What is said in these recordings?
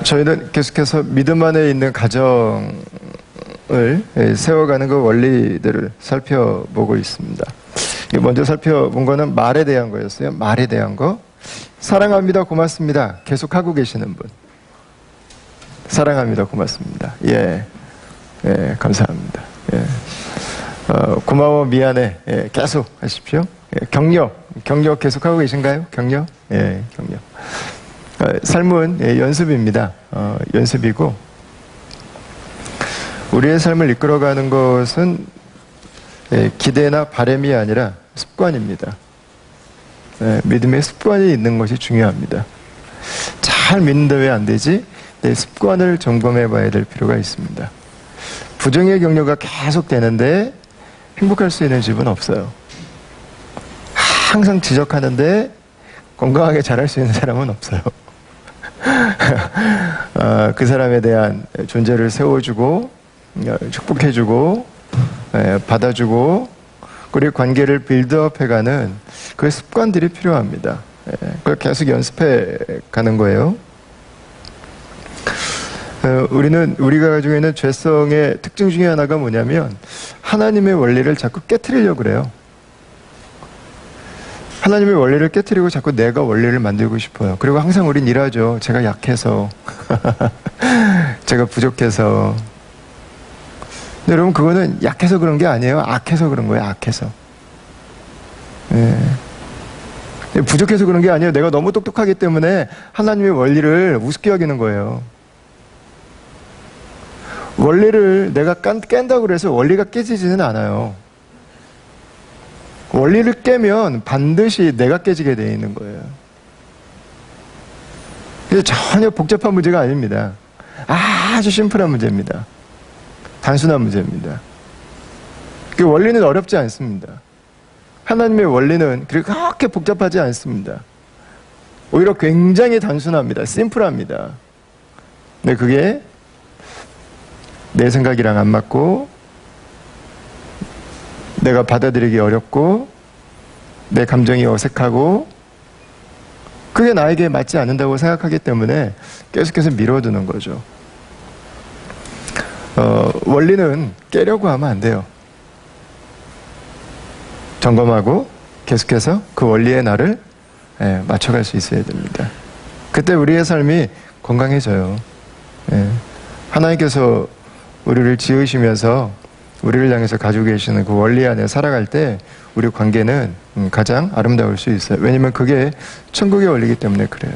저희는 계속해서 믿음 안에 있는 가정을 세워가는 그 원리들을 살펴보고 있습니다. 먼저 살펴본 거는 말에 대한 거였어요. 말에 대한 거. 사랑합니다, 고맙습니다. 계속하고 계시는 분. 사랑합니다, 고맙습니다. 예, 감사합니다. 예. 고마워, 미안해. 예, 계속 하십시오. 예, 격려 계속하고 계신가요? 격려? 예, 격려. 삶은 연습입니다. 연습이고, 우리의 삶을 이끌어가는 것은 기대나 바람이 아니라 습관입니다. 믿음의 습관이 있는 것이 중요합니다. 잘 믿는데 왜 안 되지? 내 습관을 점검해 봐야 될 필요가 있습니다. 부정의 격려가 계속 되는데 행복할 수 있는 집은 없어요. 항상 지적하는데 건강하게 자랄 수 있는 사람은 없어요. 그 사람에 대한 존재를 세워주고 축복해주고 받아주고 그리고 관계를 빌드업해가는 그 습관들이 필요합니다. 그걸 계속 연습해 가는 거예요. 우리가 가지고 있는 죄성의 특징 중에 하나가 뭐냐면 하나님의 원리를 자꾸 깨트리려고 그래요. 하나님의 원리를 깨트리고 자꾸 내가 원리를 만들고 싶어요. 그리고 항상 우린 일하죠. 제가 약해서 제가 부족해서. 근데 여러분, 그거는 약해서 그런 게 아니에요. 악해서 그런 거예요. 악해서. 부족해서 그런 게 아니에요. 내가 너무 똑똑하기 때문에 하나님의 원리를 우습게 여기는 거예요. 원리를 내가 깬다고 해서 원리가 깨지지는 않아요. 원리를 깨면 반드시 내가 깨지게 되어 있는 거예요. 그래서 전혀 복잡한 문제가 아닙니다. 아주 심플한 문제입니다. 단순한 문제입니다. 그 원리는 어렵지 않습니다. 하나님의 원리는 그렇게 복잡하지 않습니다. 오히려 굉장히 단순합니다. 심플합니다. 근데 그게 내 생각이랑 안 맞고 내가 받아들이기 어렵고 내 감정이 어색하고 그게 나에게 맞지 않는다고 생각하기 때문에 계속해서 미뤄두는 거죠. 원리는 깨려고 하면 안 돼요. 점검하고 계속해서 그 원리에 나를 맞춰갈 수 있어야 됩니다. 그때 우리의 삶이 건강해져요. 하나님께서 우리를 지으시면서 우리를 향해서 가지고 계시는 그 원리 안에 살아갈 때 우리 관계는 가장 아름다울 수 있어요. 왜냐면 그게 천국의 원리이기 때문에 그래요.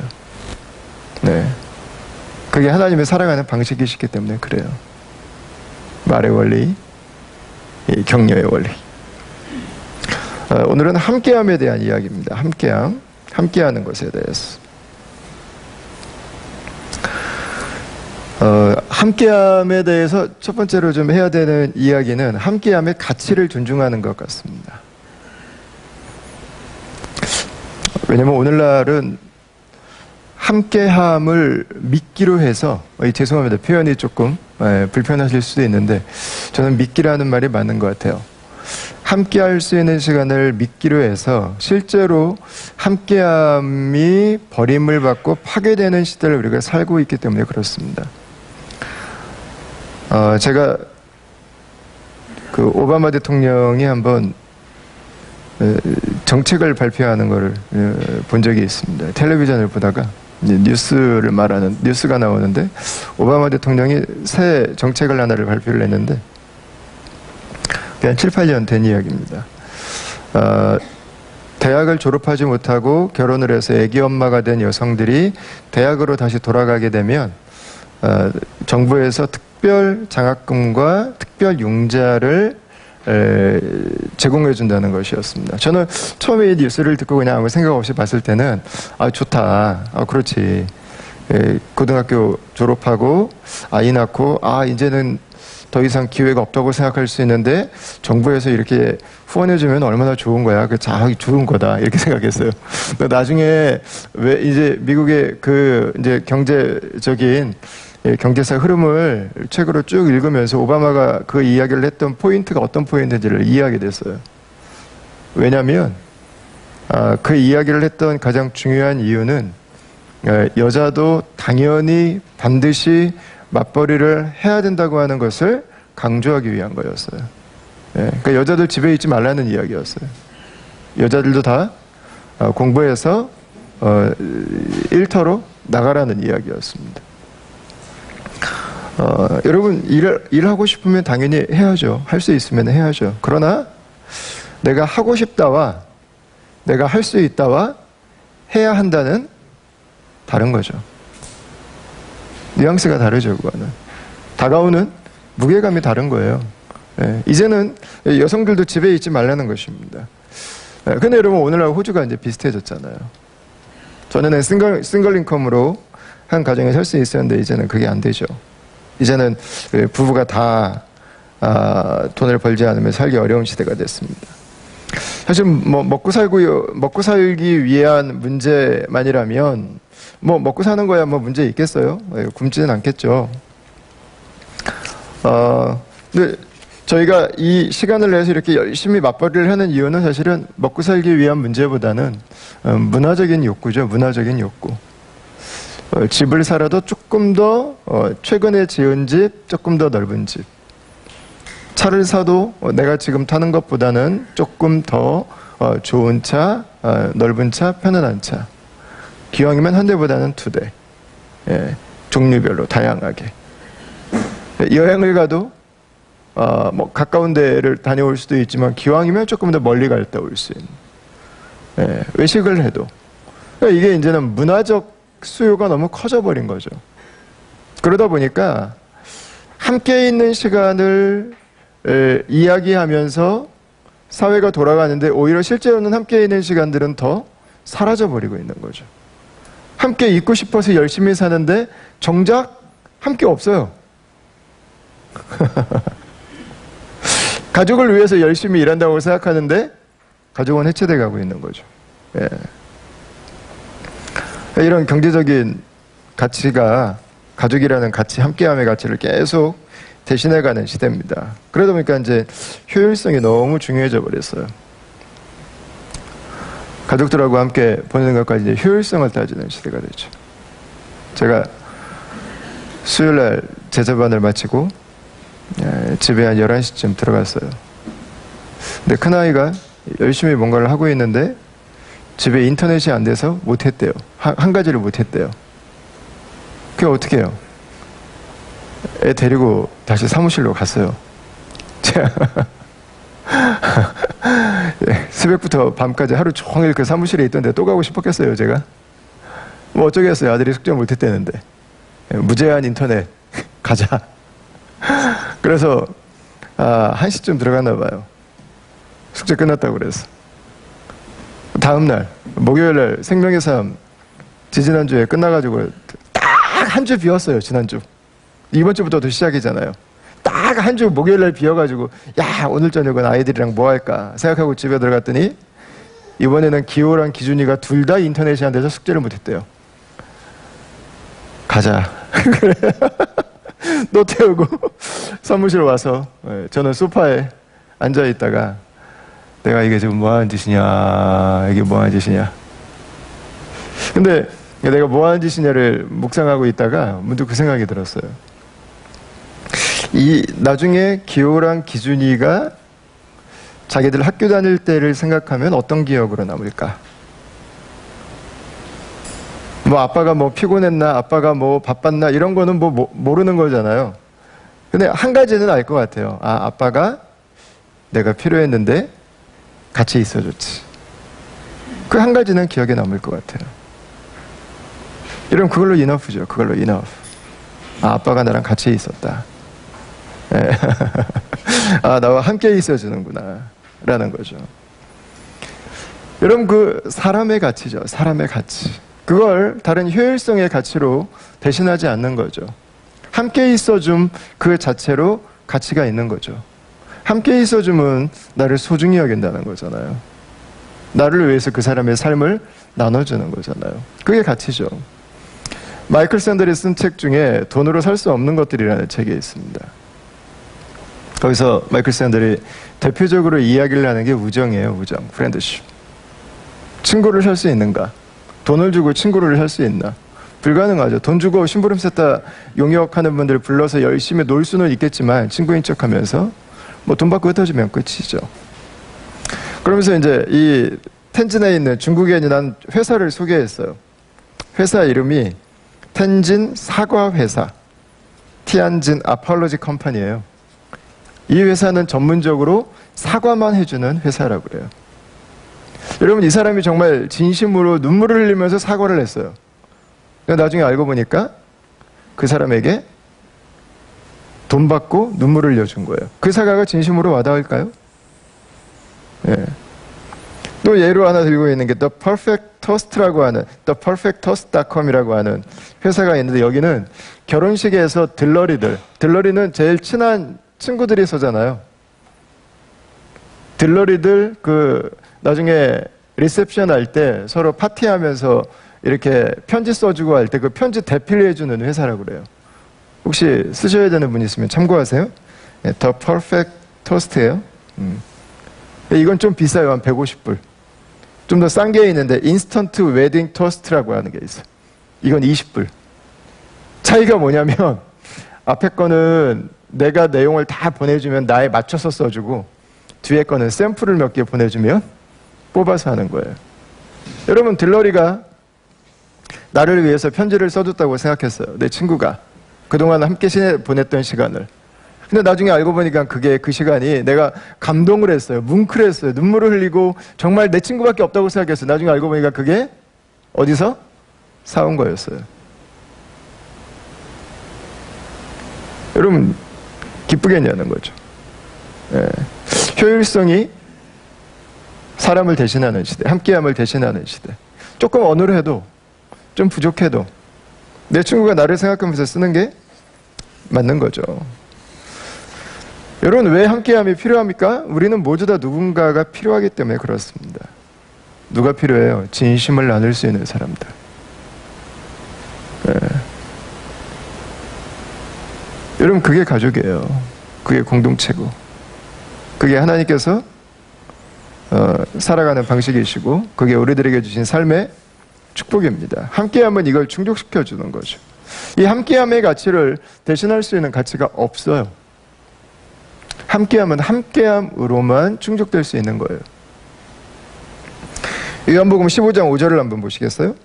그게 하나님의 살아가는 방식이시기 때문에 그래요. 말의 원리, 격려의 원리. 오늘은 함께함에 대한 이야기입니다. 함께하는 것에 대해서. 함께함에 대해서 첫 번째로 좀 해야 되는 이야기는 함께함의 가치를 존중하는 것 같습니다. 왜냐면 오늘날은 함께함을 믿기로 해서, 죄송합니다. 표현이 조금 불편하실 수도 있는데 저는 믿기라는 말이 맞는 것 같아요. 함께할 수 있는 시간을 믿기로 해서 실제로 함께함이 버림을 받고 파괴되는 시대를 우리가 살고 있기 때문에 그렇습니다. 제가 그 오바마 대통령이 한번 정책을 발표하는 것을 본 적이 있습니다. 텔레비전을 보다가 뉴스가 나오는데 오바마 대통령이 새 정책을 하나를 발표를 했는데 그냥 7, 8년 된 이야기입니다. 대학을 졸업하지 못하고 결혼을 해서 아기 엄마가 된 여성들이 대학으로 다시 돌아가게 되면 정부에서 특별 장학금과 특별 융자를 제공해 준다는 것이었습니다. 저는 처음에 이 뉴스를 듣고 그냥 아무 생각 없이 봤을 때는 좋다. 그렇지. 고등학교 졸업하고 아이 낳고 이제는 더 이상 기회가 없다고 생각할 수 있는데 정부에서 이렇게 후원해 주면 얼마나 좋은 거야. 좋은 거다. 이렇게 생각했어요. 나중에 왜 이제 미국의 이제 경제적인 경제사 흐름을 책으로 쭉 읽으면서 오바마가 그 이야기를 했던 포인트가 어떤 포인트인지를 이해하게 됐어요. 왜냐하면 그 이야기를 했던 가장 중요한 이유는 여자도 당연히 반드시 맞벌이를 해야 된다고 하는 것을 강조하기 위한 거였어요. 그러니까 여자들 집에 있지 말라는 이야기였어요. 여자들도 다 공부해서 일터로 나가라는 이야기였습니다. 여러분 일하고 싶으면 당연히 해야죠. 할 수 있으면 해야죠. 그러나 내가 하고 싶다와 내가 할 수 있다와 해야 한다는 다른 거죠. 뉘앙스가 다르죠. 그거는 다가오는 무게감이 다른 거예요. 이제는 여성들도 집에 있지 말라는 것입니다. 근데 여러분 오늘날 호주가 이제 비슷해졌잖아요. 전에는 싱글 인컴으로 한 가정에 살 수 있었는데 이제는 그게 안 되죠. 이제는 부부가 다 돈을 벌지 않으면 살기 어려운 시대가 됐습니다. 사실 뭐 먹고 살기 위한 문제만이라면 뭐 먹고 사는 거야 뭐 문제 있겠어요? 굶지는 않겠죠. 근데 저희가 이 시간을 내서 이렇게 열심히 맞벌이를 하는 이유는 사실은 먹고 살기 위한 문제보다는 문화적인 욕구죠. 문화적인 욕구. 집을 살아도 조금 더 최근에 지은 집, 조금 더 넓은 집. 차를 사도 내가 지금 타는 것보다는 조금 더 좋은 차, 넓은 차, 편안한 차. 기왕이면 한 대보다는 두 대. 종류별로 다양하게. 여행을 가도 뭐 가까운 데를 다녀올 수도 있지만 기왕이면 조금 더 멀리 갔다 올 수 있는. 외식을 해도. 그러니까 이게 이제는 문화적 수요가 너무 커져버린 거죠. 그러다 보니까 함께 있는 시간을 이야기하면서 사회가 돌아가는데 오히려 실제로는 함께 있는 시간들은 더 사라져버리고 있는 거죠. 함께 있고 싶어서 열심히 사는데 정작 함께 없어요. 가족을 위해서 열심히 일한다고 생각하는데 가족은 해체돼 가고 있는 거죠. 이런 경제적인 가치가 가족이라는 가치, 함께함의 가치를 계속 대신해가는 시대입니다. 그러다 보니까 이제 효율성이 너무 중요해져 버렸어요. 가족들하고 함께 보내는 것까지 이제 효율성을 따지는 시대가 되죠. 제가 수요일날 제자반을 마치고 집에 한 11시쯤 들어갔어요. 근데 큰아이가 열심히 뭔가를 하고 있는데 집에 인터넷이 안 돼서 못했대요. 한 가지를 못했대요. 그게 어떻게 해요? 애 데리고 다시 사무실로 갔어요. 새벽부터 밤까지 하루 종일 그 사무실에 있던데 또 가고 싶었겠어요, 제가? 뭐 어쩌겠어요. 아들이 숙제 못했대는데. 무제한 인터넷 가자. 그래서 1시쯤 들어갔나 봐요. 숙제 끝났다고 그래서. 다음날 목요일날 생명의 삶 지지난주에 끝나가지고 딱 한 주 비웠어요. 지난주. 이번 주부터도 시작이잖아요. 딱 한 주 목요일날 비워가지고 야 오늘 저녁은 아이들이랑 뭐 할까 생각하고 집에 들어갔더니 이번에는 기호랑 기준이가 둘 다 인터넷이 안 돼서 숙제를 못했대요. 가자. 너 태우고 사무실 와서 저는 소파에 앉아있다가 내가 이게 지금 뭐하는 짓이냐, 이게 뭐하는 짓이냐. 근데 내가 뭐하는 짓이냐를 묵상하고 있다가 문득 그 생각이 들었어요. 나중에 기호랑 기준이가 자기들 학교 다닐 때를 생각하면 어떤 기억으로 남을까? 뭐 아빠가 뭐 피곤했나, 아빠가 뭐 바빴나 이런 거는 뭐 모르는 거잖아요. 근데 한 가지는 알 것 같아요. 아빠가 내가 필요했는데 같이 있어줬지. 그 한 가지는 기억에 남을 것 같아요. 이러면 그걸로 이너프죠. 그걸로 이너프. 아빠가 나랑 같이 있었다. 나와 함께 있어주는구나 라는 거죠. 여러분 그 사람의 가치죠. 사람의 가치. 그걸 다른 효율성의 가치로 대신하지 않는 거죠. 함께 있어줌 그 자체로 가치가 있는 거죠. 함께 있어줌은 나를 소중히 여긴다는 거잖아요. 나를 위해서 그 사람의 삶을 나눠주는 거잖아요. 그게 가치죠. 마이클 샌들이 쓴 책 중에 돈으로 살 수 없는 것들이라는 책이 있습니다. 거기서 마이클 샌들이 대표적으로 이야기를 하는 게 우정이에요. 우정, 프렌드십. 친구를 살 수 있는가? 돈을 주고 친구를 살 수 있나? 불가능하죠. 돈 주고 심부름 셌다 용역하는 분들 불러서 열심히 놀 수는 있겠지만 친구인 척하면서 뭐 돈 받고 흩어지면 끝이죠. 그러면서 이제 이 텐진에 있는 중국인이란 회사를 소개했어요. 회사 이름이 텐진 사과 회사, 티안진 아폴로지 컴퍼니예요. 이 회사는 전문적으로 사과만 해주는 회사라고 그래요. 여러분, 이 사람이 정말 진심으로 눈물을 흘리면서 사과를 했어요. 나중에 알고 보니까 그 사람에게 돈 받고 눈물을 흘려준 거예요. 그 사과가 진심으로 와닿을까요? 예. 또 예로 하나 들고 있는 게 The Perfect Toast라고 하는 theperfecttoast.com이라고 하는 회사가 있는데, 여기는 결혼식에서 들러리는 제일 친한 친구들이 서잖아요. 들러리들 나중에 리셉션 할 때 서로 파티하면서 이렇게 편지 써주고 할 때 그 편지 대필해주는 회사라고 그래요. 혹시 쓰셔야 되는 분 있으면 참고하세요. 네, The Perfect Toast예요. 이건 좀 비싸요. 한 150불. 좀 더 싼 게 있는데 인스턴트 웨딩 토스트라고 하는 게 있어요. 이건 20불. 차이가 뭐냐면 앞에 거는 내가 내용을 다 보내주면 나에 맞춰서 써주고, 뒤에 거는 샘플을 몇 개 보내주면 뽑아서 하는 거예요. 여러분, 들러리가 나를 위해서 편지를 써줬다고 생각했어요. 내 친구가 그동안 함께 보냈던 시간을. 근데 나중에 알고 보니까 그 시간이 내가 감동을 했어요. 뭉클했어요. 눈물을 흘리고 정말 내 친구밖에 없다고 생각했어요. 나중에 알고 보니까 그게 어디서 사온 거였어요. 여러분, 기쁘겠냐는 거죠. 예. 효율성이 사람을 대신하는 시대, 함께함을 대신하는 시대. 조금 어눌해도, 좀 부족해도 내 친구가 나를 생각하면서 쓰는 게 맞는 거죠. 여러분, 왜 함께함이 필요합니까? 우리는 모두 다 누군가가 필요하기 때문에 그렇습니다. 누가 필요해요? 진심을 나눌 수 있는 사람들. 네. 여러분, 그게 가족이에요. 그게 공동체고, 그게 하나님께서 살아가는 방식이시고, 그게 우리들에게 주신 삶의 축복입니다. 함께함은 이걸 충족시켜주는 거죠. 이 함께함의 가치를 대신할 수 있는 가치가 없어요. 함께함은 함께함으로만 충족될 수 있는 거예요. 요한복음 15장 5절을 한번 보시겠어요?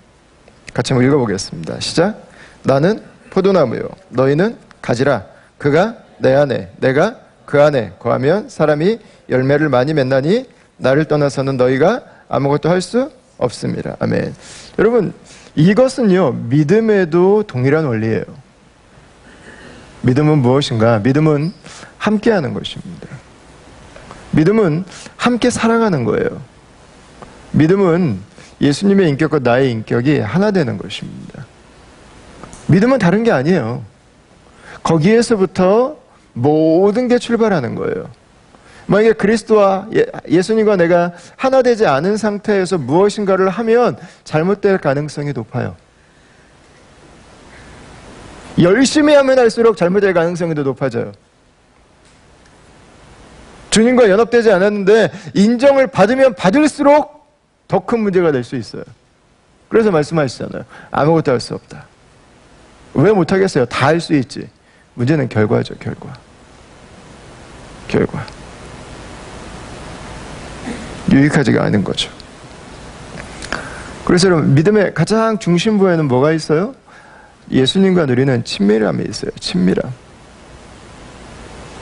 같이 한번 읽어보겠습니다. 시작. 나는 포도나무요, 너희는 가지라. 그가 내 안에, 내가 그 안에 거하면 사람이 열매를 많이 맺나니 나를 떠나서는 너희가 아무것도 할 수 없습니다. 아멘. 여러분, 이것은요, 믿음에도 동일한 원리예요. 믿음은 무엇인가? 믿음은 함께하는 것입니다. 믿음은 함께 살아가는 거예요. 믿음은 예수님의 인격과 나의 인격이 하나 되는 것입니다. 믿음은 다른 게 아니에요. 거기에서부터 모든 게 출발하는 거예요. 만약에 그리스도와 예수님과 내가 하나 되지 않은 상태에서 무엇인가를 하면 잘못될 가능성이 높아요. 열심히 하면 할수록 잘못될 가능성이 더 높아져요. 주님과 연합되지 않았는데 인정을 받으면 받을수록 더 큰 문제가 될 수 있어요. 그래서 말씀하시잖아요. 아무것도 할 수 없다. 왜 못하겠어요? 다 할 수 있지. 문제는 결과죠. 결과. 유익하지가 않은 거죠. 그래서 여러분, 믿음의 가장 중심부에는 뭐가 있어요? 예수님과 누리는 친밀함이 있어요. 친밀함.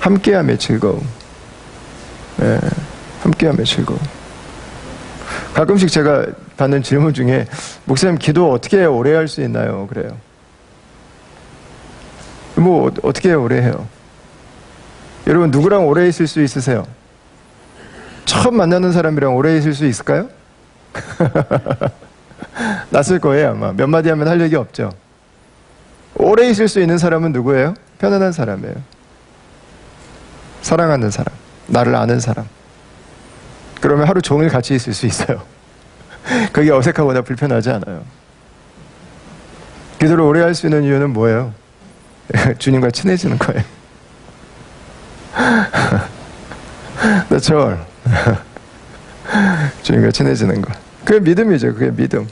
함께함의 즐거움. 네, 함께함의 즐거움. 가끔씩 제가 받는 질문 중에, 목사님, 기도 어떻게 오래 할 수 있나요? 그래요. 뭐 어떻게 오래 해요? 여러분, 누구랑 오래 있을 수 있으세요? 처음 만나는 사람이랑 오래 있을 수 있을까요? 낯설 거예요. 아마 몇 마디 하면 할 얘기 없죠. 오래 있을 수 있는 사람은 누구예요? 편안한 사람이에요. 사랑하는 사람, 나를 아는 사람. 그러면 하루 종일 같이 있을 수 있어요. 그게 어색하거나 불편하지 않아요. 기도를 오래 할 수 있는 이유는 뭐예요? 주님과 친해지는 거예요. That's all. 주님과 친해지는 거. 그게 믿음이죠. 그게 믿음.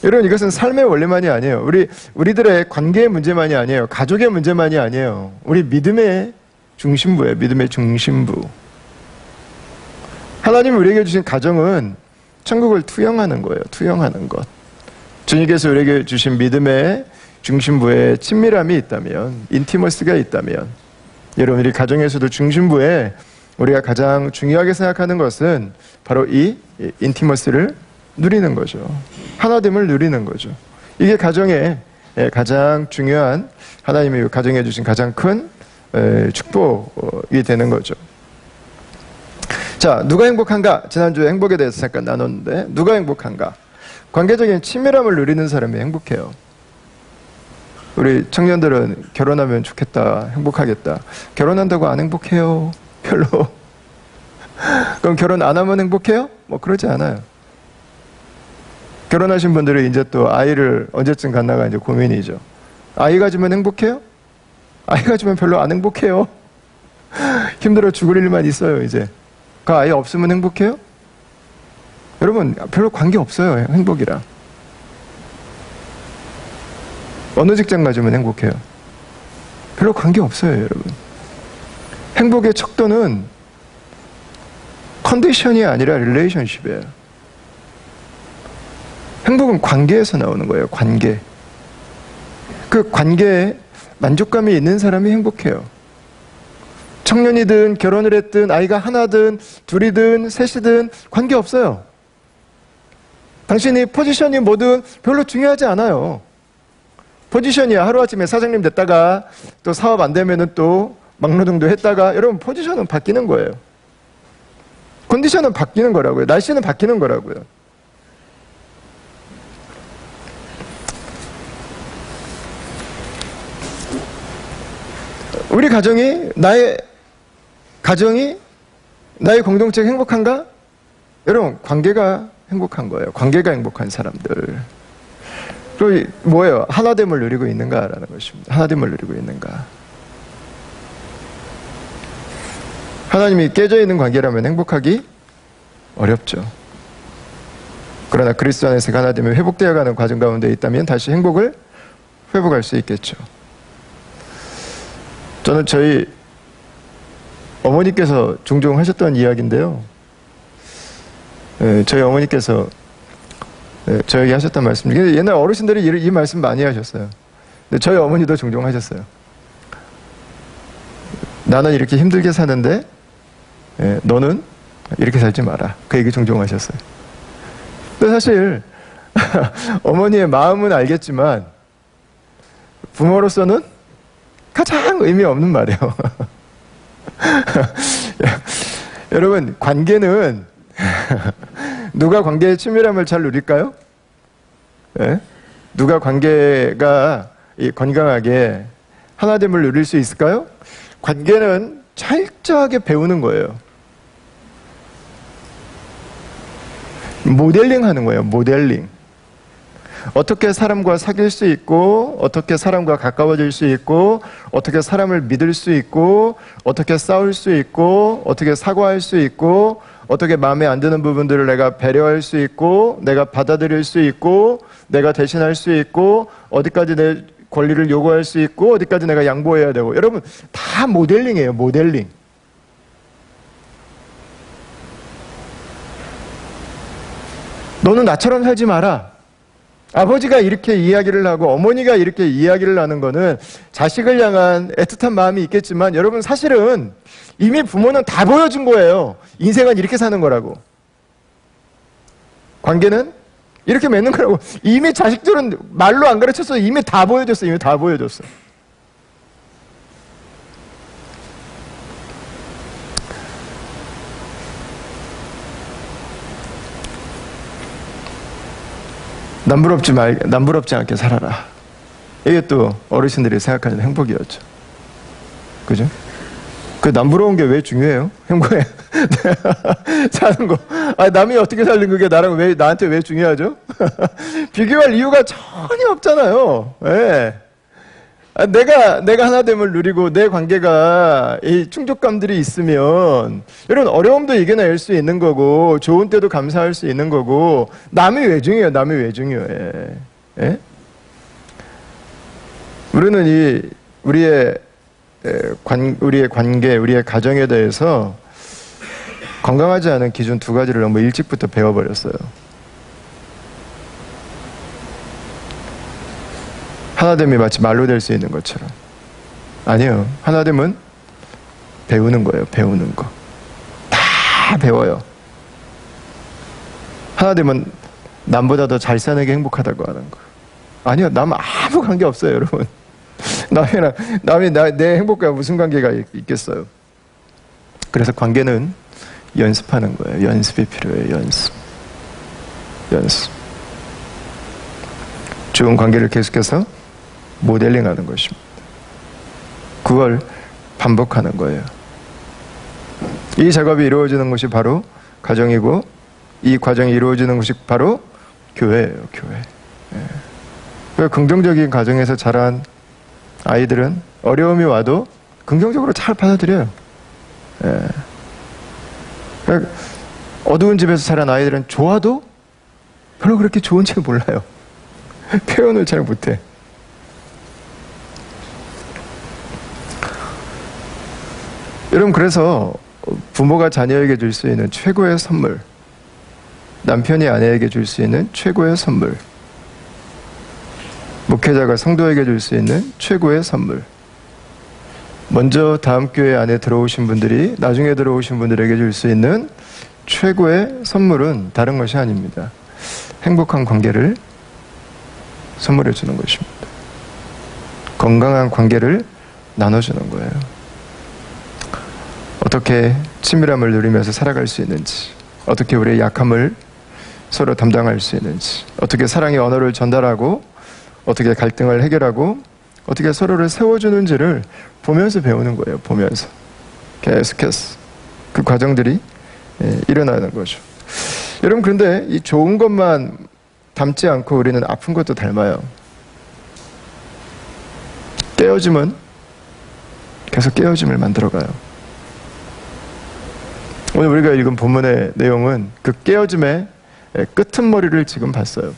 여러분, 이것은 삶의 원리만이 아니에요. 우리들의 관계의 문제만이 아니에요. 가족의 문제만이 아니에요. 우리 믿음의 중심부예요. 믿음의 중심부. 하나님이 우리에게 주신 가정은 천국을 투영하는 거예요. 투영하는 것. 주님께서 우리에게 주신 믿음의 중심부에 친밀함이 있다면, 인티머스가 있다면, 여러분, 우리 가정에서도 중심부에 우리가 가장 중요하게 생각하는 것은 바로 이 인티머스를 누리는 거죠. 하나됨을 누리는 거죠. 이게 가정의 가장 중요한, 하나님이 가정해 주신 가장 큰 축복이 되는 거죠. 자, 누가 행복한가? 지난주에 행복에 대해서 잠깐 나눴는데, 누가 행복한가? 관계적인 친밀함을 누리는 사람이 행복해요. 우리 청년들은 결혼하면 좋겠다, 행복하겠다. 결혼한다고 안 행복해요? 별로. 그럼 결혼 안 하면 행복해요? 뭐 그러지 않아요. 결혼하신 분들은 이제 또 아이를 언제쯤 갖나가 이제 고민이죠. 아이 가지면 행복해요? 아이 가지면 별로 안 행복해요. 힘들어 죽을 일만 있어요, 이제. 그 아이 없으면 행복해요? 여러분, 별로 관계 없어요, 행복이랑. 어느 직장 가지면 행복해요? 별로 관계 없어요, 여러분. 행복의 척도는 컨디션이 아니라 릴레이션십이에요. 행복은 관계에서 나오는 거예요, 관계. 그 관계에 만족감이 있는 사람이 행복해요. 청년이든 결혼을 했든 아이가 하나든 둘이든 셋이든 관계없어요. 당신이 포지션이 뭐든 별로 중요하지 않아요. 포지션이야. 하루아침에 사장님 됐다가 또 사업 안 되면은 또 막노동도 했다가, 여러분, 포지션은 바뀌는 거예요. 컨디션은 바뀌는 거라고요. 날씨는 바뀌는 거라고요. 우리 가정이, 나의 공동체가 행복한가? 여러분, 관계가 행복한 거예요. 관계가 행복한 사람들. 그리고 뭐예요? 하나됨을 누리고 있는가라는 것입니다. 하나됨을 누리고 있는가. 하나님이 깨져 있는 관계라면 행복하기 어렵죠. 그러나 그리스도 안에서 하나됨이 회복되어 가는 과정 가운데 있다면 다시 행복을 회복할 수 있겠죠. 저는 저희 어머니께서 종종 하셨던 이야기인데요. 저희 어머니께서 저에게 하셨던 말씀입니다. 옛날 어르신들이 이 말씀 많이 하셨어요. 근데 저희 어머니도 종종 하셨어요. 나는 이렇게 힘들게 사는데 너는 이렇게 살지 마라. 그 얘기 종종 하셨어요. 근데 사실 어머니의 마음은 알겠지만 부모로서는 가장 의미 없는 말이에요. 여러분, 관계는 누가 관계의 친밀함을 잘 누릴까요? 네? 누가 관계가 건강하게 하나됨을 누릴 수 있을까요? 관계는 철저하게 배우는 거예요. 모델링 하는 거예요. 모델링. 어떻게 사람과 사귈 수 있고, 어떻게 사람과 가까워질 수 있고, 어떻게 사람을 믿을 수 있고, 어떻게 싸울 수 있고, 어떻게 사과할 수 있고, 어떻게 마음에 안 드는 부분들을 내가 배려할 수 있고, 내가 받아들일 수 있고, 내가 대신할 수 있고, 어디까지 내 권리를 요구할 수 있고, 어디까지 내가 양보해야 되고. 여러분, 다 모델링이에요. 모델링. 너는 나처럼 살지 마라. 아버지가 이렇게 이야기를 하고 어머니가 이렇게 이야기를 하는 거는 자식을 향한 애틋한 마음이 있겠지만, 여러분, 사실은 이미 부모는 다 보여준 거예요. 인생은 이렇게 사는 거라고. 관계는 이렇게 맺는 거라고. 이미 자식들은 말로 안 가르쳤어. 이미 다 보여줬어. 이미 다 보여줬어. 남부럽지 않게 살아라. 이게 또 어르신들이 생각하는 행복이었죠. 그죠? 그 남부러운 게 왜 중요해요? 행복해. 사는 거. 아니, 남이 어떻게 살는 그게 나한테 왜 중요하죠? 비교할 이유가 전혀 없잖아요. 네. 내가 하나됨을 누리고 내 관계가 이 충족감들이 있으면 여러분 어려움도 이겨낼 수 있는 거고 좋은 때도 감사할 수 있는 거고 남이 왜 중요해요? 남이 왜 중요해? 예? 우리는 우리의 관계, 우리의 가정에 대해서 건강하지 않은 기준 두 가지를 너무 일찍부터 배워버렸어요. 하나됨이 마치 말로 될 수 있는 것처럼. 아니에요. 하나됨은 배우는 거예요. 배우는 거. 다 배워요. 하나됨은 남보다 더 잘 사는 게 행복하다고 하는 거. 아니요. 남은 아무 관계 없어요, 여러분. 남이 내 행복과 무슨 관계가 있겠어요. 그래서 관계는 연습하는 거예요. 연습이 필요해요. 연습. 좋은 관계를 계속해서 모델링하는 것입니다. 그걸 반복하는 거예요. 이 작업이 이루어지는 것이 바로 가정이고 이 과정이 이루어지는 것이 바로 교회예요. 교회. 예. 긍정적인 가정에서 자란 아이들은 어려움이 와도 긍정적으로 잘 받아들여요. 예. 어두운 집에서 자란 아이들은 좋아도 별로 그렇게 좋은지를 몰라요. 표현을 잘 못해. 여러분, 그래서 부모가 자녀에게 줄 수 있는 최고의 선물, 남편이 아내에게 줄 수 있는 최고의 선물, 목회자가 성도에게 줄 수 있는 최고의 선물, 먼저 다음 교회 안에 들어오신 분들이 나중에 들어오신 분들에게 줄 수 있는 최고의 선물은 다른 것이 아닙니다. 행복한 관계를 선물해 주는 것입니다. 건강한 관계를 나눠주는 거예요. 어떻게 친밀함을 누리면서 살아갈 수 있는지, 어떻게 우리의 약함을 서로 담당할 수 있는지, 어떻게 사랑의 언어를 전달하고, 어떻게 갈등을 해결하고, 어떻게 서로를 세워주는지를 보면서 배우는 거예요. 보면서 계속해서 그 과정들이 일어나는 거죠. 여러분, 그런데 이 좋은 것만 닮지 않고 우리는 아픈 것도 닮아요. 깨어짐은 계속 깨어짐을 만들어가요. 오늘 우리가 읽은 본문의 내용은 그 깨어짐의 끄트머리를 지금 봤어요.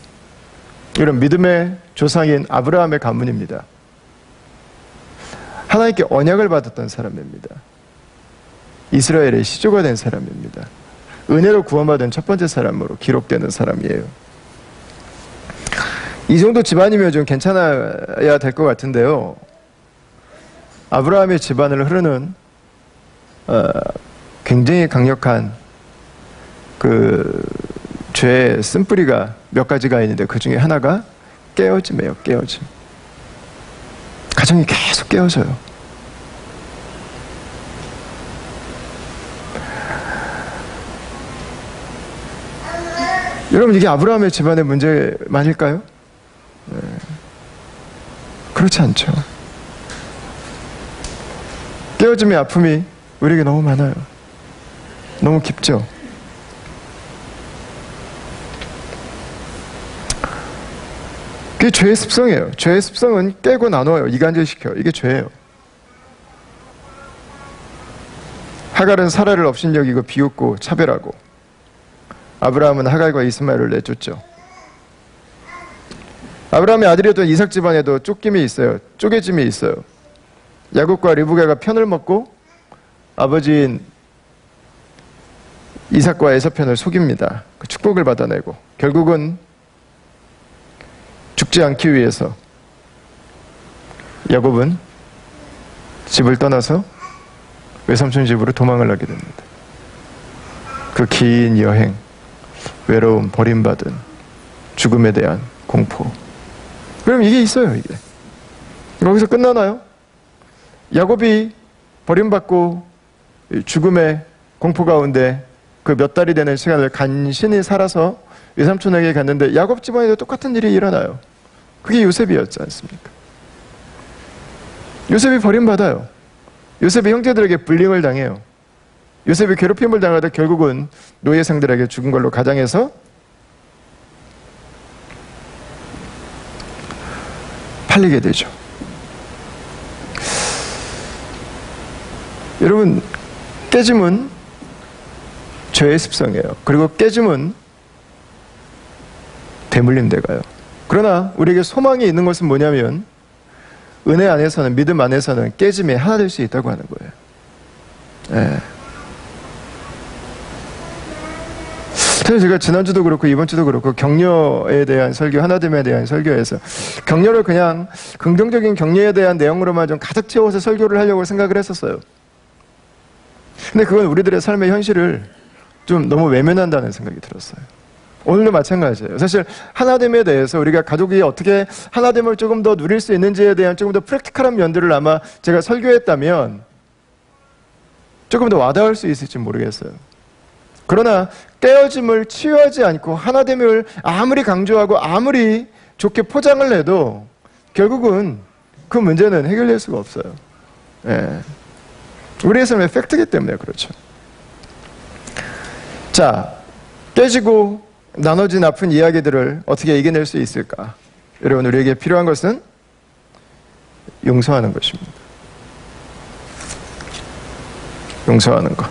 이런 믿음의 조상인 아브라함의 가문입니다. 하나님께 언약을 받았던 사람입니다. 이스라엘의 시조가 된 사람입니다. 은혜로 구원받은 첫 번째 사람으로 기록되는 사람이에요. 이 정도 집안이면 좀 괜찮아야 될 것 같은데요. 아브라함의 집안을 흐르는 굉장히 강력한 그 죄의 쓴뿌리가 몇 가지가 있는데 그 중에 하나가 깨어짐이에요. 깨어짐. 가정이 계속 깨어져요. 여러분, 이게 아브라함의 집안의 문제만일까요? 네. 그렇지 않죠. 깨어짐의 아픔이 우리에게 너무 많아요. 너무 깊죠. 그게 죄의 습성이에요. 죄의 습성은 깨고 나눠요. 이간질시켜요. 이게 죄예요. 하갈은 사라를 업신여기고 비웃고 차별하고, 아브라함은 하갈과 이스마엘을 내쫓죠. 아브라함의 아들이었던 이삭 집안에도 쫓김이 있어요. 쪼개짐이 있어요. 야곱과 리브가가 편을 먹고 아버지인 이삭과 에서 편을 속입니다. 그 축복을 받아내고 결국은 죽지 않기 위해서 야곱은 집을 떠나서 외삼촌 집으로 도망을 하게 됩니다. 그 긴 여행, 외로움, 버림받은 죽음에 대한 공포. 그럼 이게 있어요. 이게 거기서 끝나나요? 야곱이 버림받고 죽음의 공포 가운데 그 몇 달이 되는 시간을 간신히 살아서 외삼촌에게 갔는데 야곱 집안에도 똑같은 일이 일어나요. 그게 요셉이었지 않습니까? 요셉이 버림받아요. 요셉이 형제들에게 불링을 당해요. 요셉이 괴롭힘을 당하다 결국은 노예상들에게 죽은 걸로 가장해서 팔리게 되죠. 여러분, 깨짐은 죄의 습성이에요. 그리고 깨짐은 대물림돼 가요. 그러나 우리에게 소망이 있는 것은 뭐냐면 은혜 안에서는, 믿음 안에서는 깨짐이 하나 될 수 있다고 하는 거예요. 예. 사실 제가 지난주도 그렇고 이번주도 그렇고 격려에 대한 설교, 하나됨에 대한 설교에서 격려를 그냥 긍정적인 격려에 대한 내용으로만 좀 가득 채워서 설교를 하려고 생각을 했었어요. 근데 그건 우리들의 삶의 현실을 좀 너무 외면한다는 생각이 들었어요. 오늘도 마찬가지예요. 사실 하나됨에 대해서 우리가 가족이 어떻게 하나됨을 조금 더 누릴 수 있는지에 대한 조금 더 프랙티컬한 면들을 아마 제가 설교했다면 조금 더 와닿을 수 있을지 모르겠어요. 그러나 깨어짐을 치유하지 않고 하나됨을 아무리 강조하고 아무리 좋게 포장을 해도 결국은 그 문제는 해결될 수가 없어요. 예. 우리의 삶의 팩트이기 때문에 그렇죠. 자, 깨지고 나눠진 아픈 이야기들을 어떻게 이겨낼 수 있을까? 여러분, 우리에게 필요한 것은 용서하는 것입니다. 용서하는 것.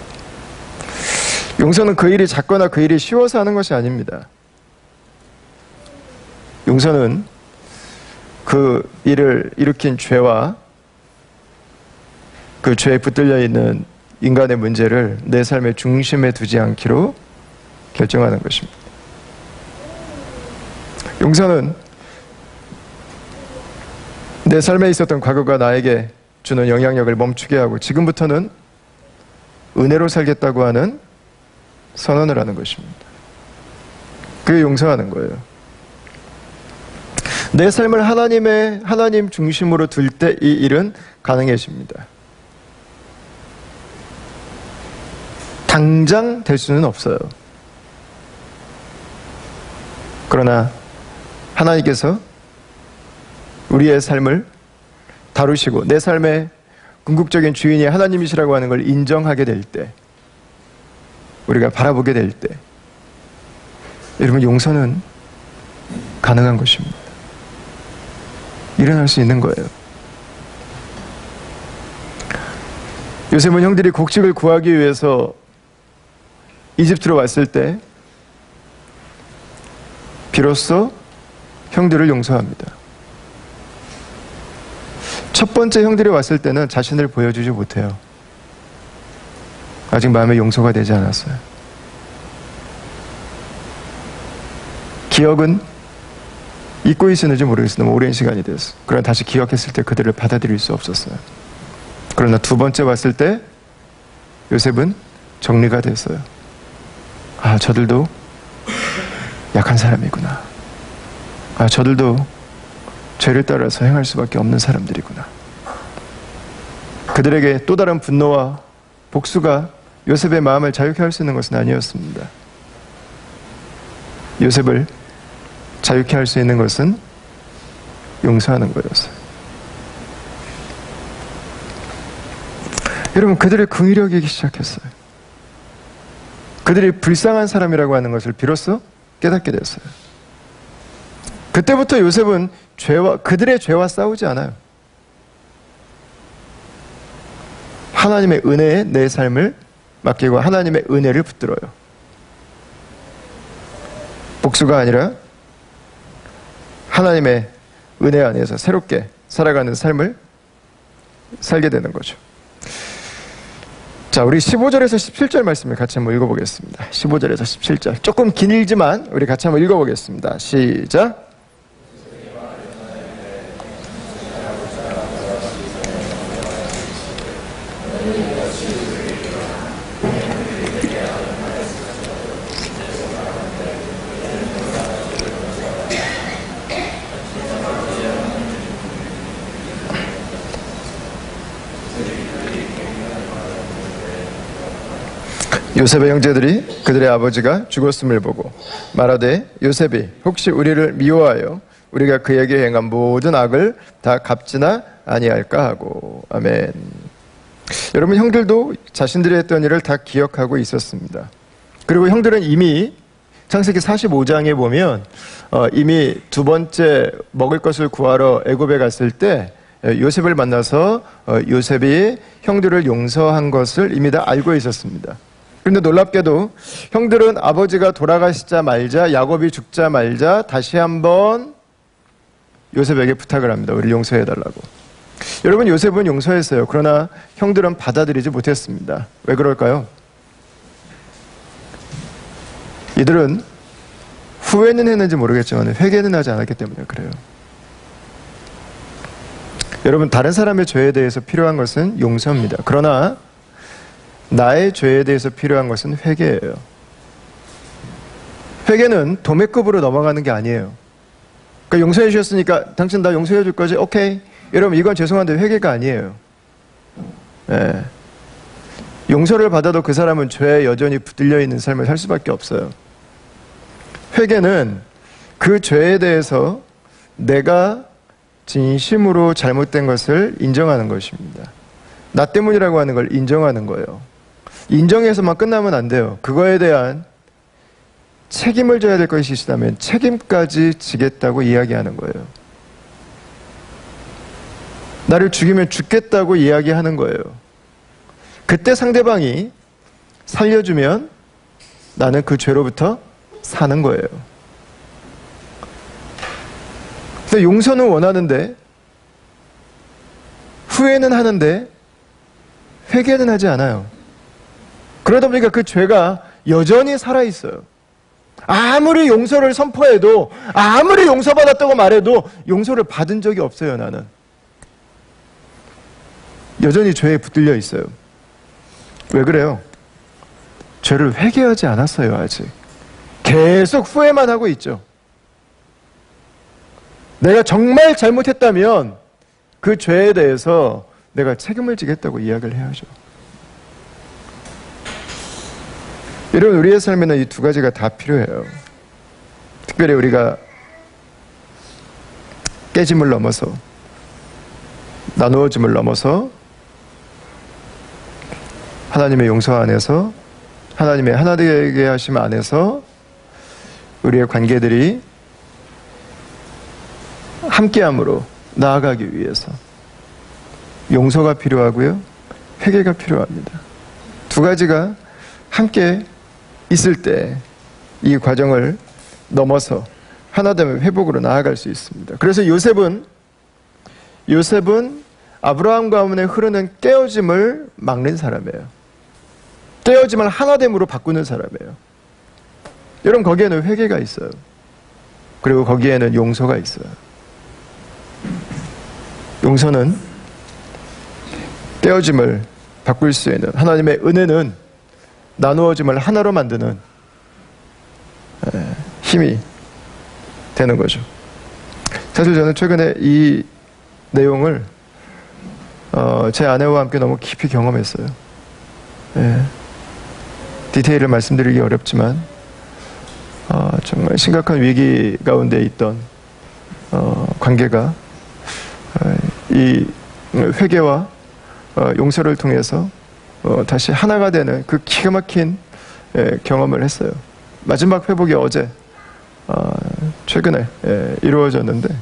용서는 그 일이 작거나 그 일이 쉬워서 하는 것이 아닙니다. 용서는 그 일을 일으킨 죄와 그 죄에 붙들려 있는 인간의 문제를 내 삶의 중심에 두지 않기로 결정하는 것입니다. 용서는 내 삶에 있었던 과거가 나에게 주는 영향력을 멈추게 하고 지금부터는 은혜로 살겠다고 하는 선언을 하는 것입니다. 그게 용서하는 거예요. 내 삶을 하나님 중심으로 둘 때 이 일은 가능해집니다. 당장 될 수는 없어요. 그러나 하나님께서 우리의 삶을 다루시고 내 삶의 궁극적인 주인이 하나님이시라고 하는 걸 인정하게 될 때, 우리가 바라보게 될 때, 여러분, 용서는 가능한 것입니다. 일어날 수 있는 거예요. 요셉은 형들이 곡식을 구하기 위해서 이집트로 왔을 때 비로소 형들을 용서합니다. 첫 번째 형들이 왔을 때는 자신을 보여주지 못해요. 아직 마음에 용서가 되지 않았어요. 기억은 잊고 있었는지 모르겠어요. 너무 오랜 시간이 됐어요. 그러나 다시 기억했을 때 그들을 받아들일 수 없었어요. 그러나 두 번째 왔을 때 요셉은 정리가 됐어요. 아, 저들도 약한 사람이구나. 아, 저들도 죄를 따라서 행할 수밖에 없는 사람들이구나. 그들에게 또 다른 분노와 복수가 요셉의 마음을 자유케 할 수 있는 것은 아니었습니다. 요셉을 자유케 할 수 있는 것은 용서하는 거였어요. 여러분, 그들의 긍휼이 여기기 시작했어요. 그들이 불쌍한 사람이라고 하는 것을 비로소 깨닫게 됐어요. 그때부터 요셉은 그들의 죄와 싸우지 않아요. 하나님의 은혜에 내 삶을 맡기고 하나님의 은혜를 붙들어요. 복수가 아니라 하나님의 은혜 안에서 새롭게 살아가는 삶을 살게 되는 거죠. 자, 우리 15절에서 17절 말씀을 같이 한번 읽어보겠습니다. 15절에서 17절. 조금 길지만 우리 같이 한번 읽어보겠습니다. 시작. 요셉의 형제들이 그들의 아버지가 죽었음을 보고 말하되 요셉이 혹시 우리를 미워하여 우리가 그에게 행한 모든 악을 다 갚지나 아니할까 하고. 아멘. 여러분, 형들도 자신들이 했던 일을 다 기억하고 있었습니다. 그리고 형들은 이미 창세기 45장에 보면 이미 두 번째 먹을 것을 구하러 애굽에 갔을 때 요셉을 만나서 요셉이 형들을 용서한 것을 이미 다 알고 있었습니다. 그런데 놀랍게도 형들은 아버지가 돌아가시자마자, 야곱이 죽자마자 다시 한번 요셉에게 부탁을 합니다. 우리를 용서해달라고. 여러분, 요셉은 용서했어요. 그러나 형들은 받아들이지 못했습니다. 왜 그럴까요? 이들은 후회는 했는지 모르겠지만 회개는 하지 않았기 때문에 그래요. 여러분, 다른 사람의 죄에 대해서 필요한 것은 용서입니다. 그러나 나의 죄에 대해서 필요한 것은 회개예요. 회개는 도매급으로 넘어가는 게 아니에요. 그러니까 용서해 주셨으니까 당신 나 용서해 줄 거지? 오케이. 여러분, 이건 죄송한데 회개가 아니에요. 네. 용서를 받아도 그 사람은 죄에 여전히 붙들려 있는 삶을 살 수밖에 없어요. 회개는 그 죄에 대해서 내가 진심으로 잘못된 것을 인정하는 것입니다. 나 때문이라고 하는 걸 인정하는 거예요. 인정해서만 끝나면 안 돼요. 그거에 대한 책임을 져야 될 것이 있다면 책임까지 지겠다고 이야기하는 거예요. 나를 죽이면 죽겠다고 이야기하는 거예요. 그때 상대방이 살려주면 나는 그 죄로부터 사는 거예요. 근데 용서는 원하는데, 후회는 하는데 회개는 하지 않아요. 그러다 보니까 그 죄가 여전히 살아있어요. 아무리 용서를 선포해도, 아무리 용서받았다고 말해도 용서를 받은 적이 없어요. 나는 여전히 죄에 붙들려 있어요. 왜 그래요? 죄를 회개하지 않았어요. 아직 계속 후회만 하고 있죠. 내가 정말 잘못했다면 그 죄에 대해서 내가 책임을 지겠다고 이야기를 해야죠. 여러분, 우리의 삶에는 이 두 가지가 다 필요해요. 특별히 우리가 깨짐을 넘어서, 나누어짐을 넘어서 하나님의 용서 안에서, 하나님의 하나 되게 하심 안에서 우리의 관계들이 함께함으로 나아가기 위해서 용서가 필요하고요, 회개가 필요합니다. 두 가지가 함께 있을 때 이 과정을 넘어서 하나됨의 회복으로 나아갈 수 있습니다. 그래서 요셉은 아브라함 가문에 흐르는 깨어짐을 막는 사람이에요. 깨어짐을 하나됨으로 바꾸는 사람이에요. 여러분, 거기에는 회개가 있어요. 그리고 거기에는 용서가 있어요. 용서는 깨어짐을 바꿀 수 있는, 하나님의 은혜는 나누어짐을 하나로 만드는 힘이 되는 거죠. 사실 저는 최근에 이 내용을 제 아내와 함께 너무 깊이 경험했어요. 디테일을 말씀드리기 어렵지만 정말 심각한 위기 가운데 있던 관계가 이 회개와 용서를 통해서 다시 하나가 되는 그 기가 막힌 경험을 했어요. 마지막 회복이 어제 최근에 이루어졌는데,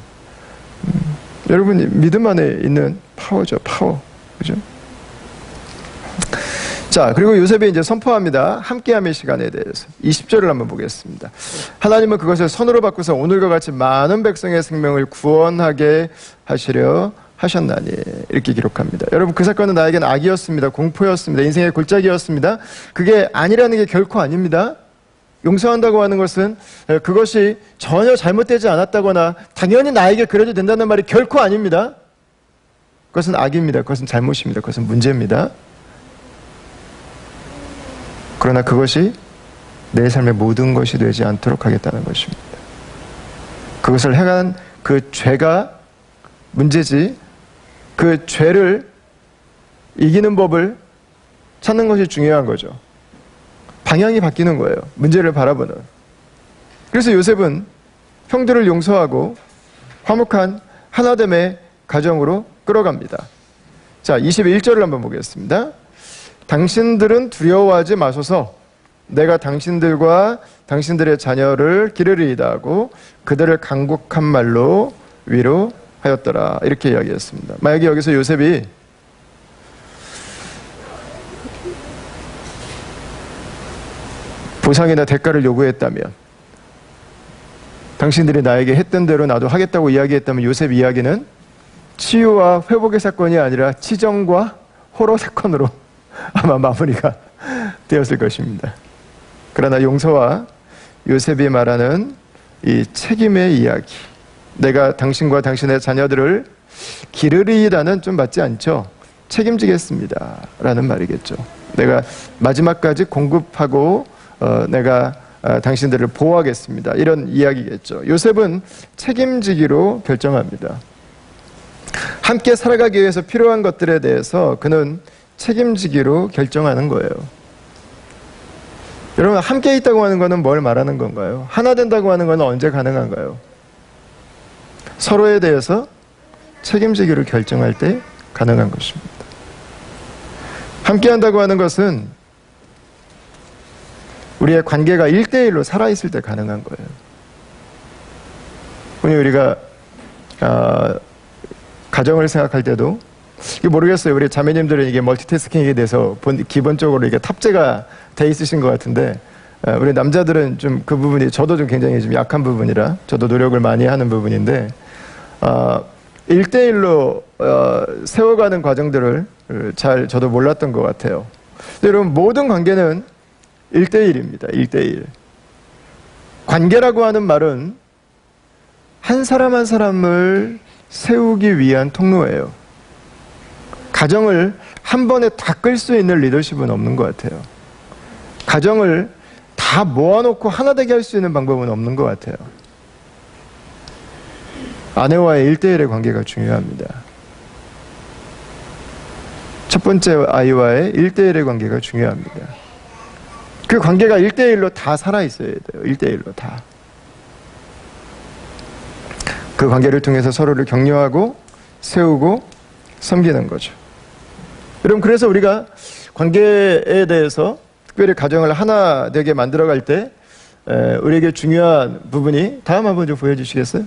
여러분이 믿음 안에 있는 파워죠. 파워. 그죠? 자, 그리고 요셉이 이제 선포합니다. 함께함의 시간에 대해서 20절을 한번 보겠습니다. 하나님은 그것을 선으로 바꾸서 오늘과 같이 많은 백성의 생명을 구원하게 하시려 하셨나니, 이렇게 기록합니다. 여러분, 그 사건은 나에겐 악이었습니다. 공포였습니다. 인생의 골짜기였습니다. 그게 아니라는 게 결코 아닙니다. 용서한다고 하는 것은 그것이 전혀 잘못되지 않았다거나 당연히 나에게 그래도 된다는 말이 결코 아닙니다. 그것은 악입니다. 그것은 잘못입니다. 그것은 문제입니다. 그러나 그것이 내 삶의 모든 것이 되지 않도록 하겠다는 것입니다. 그것을 행한 그 죄가 문제지, 그 죄를 이기는 법을 찾는 것이 중요한 거죠. 방향이 바뀌는 거예요. 문제를 바라보는. 그래서 요셉은 형들을 용서하고 화목한 하나됨의 가정으로 끌어갑니다. 자, 21절을 한번 보겠습니다. 당신들은 두려워하지 마소서. 내가 당신들과 당신들의 자녀를 기르리이다 하고 그들을 간곡한 말로 위로하였더라. 하였더라. 이렇게 이야기했습니다. 만약에 여기서 요셉이 보상이나 대가를 요구했다면, 당신들이 나에게 했던 대로 나도 하겠다고 이야기했다면 요셉 이야기는 치유와 회복의 사건이 아니라 치정과 호러 사건으로 아마 마무리가 되었을 것입니다. 그러나 용서와 요셉이 말하는 이 책임의 이야기, 내가 당신과 당신의 자녀들을 기르리이다는 좀 맞지 않죠. 책임지겠습니다 라는 말이겠죠. 내가 마지막까지 공급하고 내가 당신들을 보호하겠습니다, 이런 이야기겠죠. 요셉은 책임지기로 결정합니다. 함께 살아가기 위해서 필요한 것들에 대해서 그는 책임지기로 결정하는 거예요. 여러분, 함께 있다고 하는 것은 뭘 말하는 건가요? 하나 된다고 하는 것은 언제 가능한가요? 서로에 대해서 책임지기로 결정할 때 가능한 것입니다. 함께 한다고 하는 것은 우리의 관계가 1대1로 살아있을 때 가능한 거예요. 우리가 가정을 생각할 때도, 모르겠어요. 우리 자매님들은 이게 멀티태스킹에 대해서 기본적으로 이게 탑재가 돼 있으신 것 같은데, 우리 남자들은 좀 그 부분이, 저도 좀 굉장히 좀 약한 부분이라 저도 노력을 많이 하는 부분인데, 1대1로 세워가는 과정들을 잘 저도 몰랐던 것 같아요. 근데 여러분, 모든 관계는 1대1입니다. 1대1. 관계라고 하는 말은 한 사람 한 사람을 세우기 위한 통로예요. 가정을 한 번에 다 끌 수 있는 리더십은 없는 것 같아요. 가정을 다 모아놓고 하나 되게 할 수 있는 방법은 없는 것 같아요. 아내와의 1대1의 관계가 중요합니다. 첫 번째 아이와의 1대1의 관계가 중요합니다. 그 관계가 1대1로 다 살아있어야 돼요. 1대1로 다. 그 관계를 통해서 서로를 격려하고 세우고 섬기는 거죠. 여러분, 그래서 우리가 관계에 대해서, 특별히 가정을 하나 되게 만들어갈 때 우리에게 중요한 부분이, 다음 한번 좀 보여주시겠어요?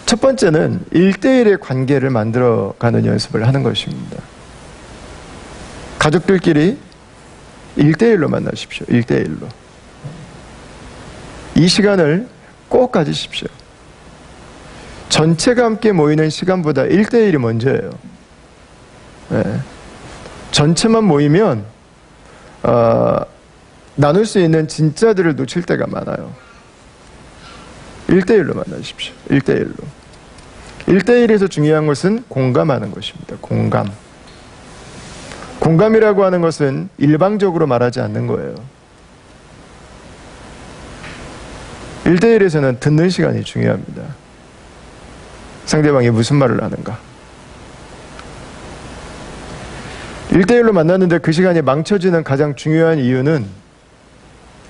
첫 번째는 1대1의 관계를 만들어가는 연습을 하는 것입니다. 가족들끼리 1대1로 만나십시오. 1대1로. 이 시간을 꼭 가지십시오. 전체가 함께 모이는 시간보다 1대1이 먼저예요. 전체만 모이면 나눌 수 있는 진짜들을 놓칠 때가 많아요. 1대1로 만나십시오. 1대1로. 1대1에서 중요한 것은 공감하는 것입니다. 공감. 공감이라고 하는 것은 일방적으로 말하지 않는 거예요. 1대1에서는 듣는 시간이 중요합니다. 상대방이 무슨 말을 하는가. 1대1로 만났는데 그 시간이 망쳐지는 가장 중요한 이유는